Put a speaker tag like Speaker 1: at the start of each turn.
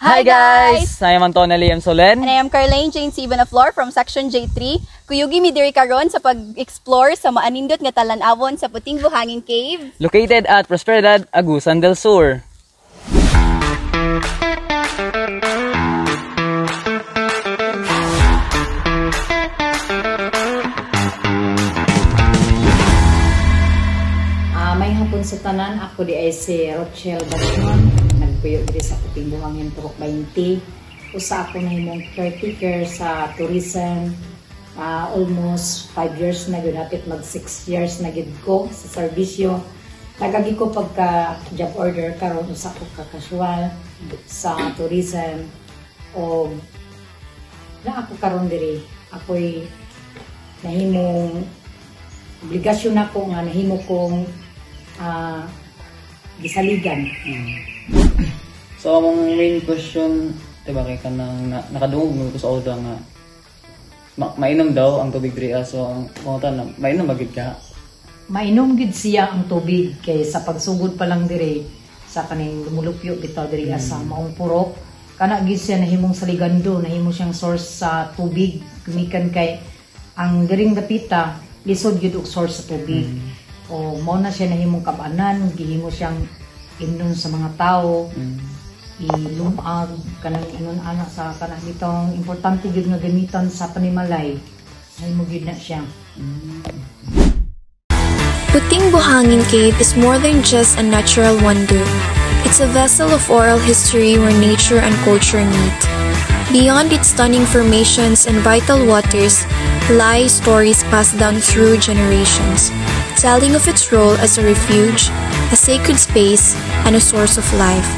Speaker 1: Hi guys! I am Antonio Liam Solen.
Speaker 2: And I am Carlene Jane Sibanaflor from Section J3. Kuyugi mi diri karon sa pag-explore sa maanindot nga talan-awon sa Puting Buhangin Cave.
Speaker 1: Located at Prosperidad, Agusan del Sur.
Speaker 3: May hapon sa tanan, ako di ay si Rochelle Bashman. Nagpuyo diri sa Puting Buhangin Turok 20. Usa ako na himong caretaker sa tourism. Almost 5 years na gud, hapit mag 6 years na gid ko sa serbisyo. Nagagi ko pagka job order karon usa ko ka casual sa tourism o na ako karon diri. Ako'y nahimong obligasyon ako nga nahimo kong gisaligan.
Speaker 1: So, among main question, diba kay ka nang nakadungog mo ko sa oda nga mainom daw ang tubig diri. So, ang mga mainom magid ka?
Speaker 3: Mainom gid siya ang tubig kay sa pagsugod pa lang diri sa kaning lumulupyo bitaw diri sa maong purok. Kana gid siya nahimong saligando, nahimo siyang source sa tubig. Gumikan kay ang diring dapita lisod gid og source sa tubig. O mao na siya nahimong kabanan, gihimo siyang imnon sa mga tao. Ilumag kanang inon anak sa kanang bitong importante gyud nga gamiton sa panimalay. Nahimo gyud na siya.
Speaker 4: Puting Buhangin Cave is more than just a natural wonder. It's a vessel of oral history where nature and culture meet. Beyond its stunning formations and vital waters lie stories passed down through generations, telling of its role as a refuge, a sacred space, and a source of life.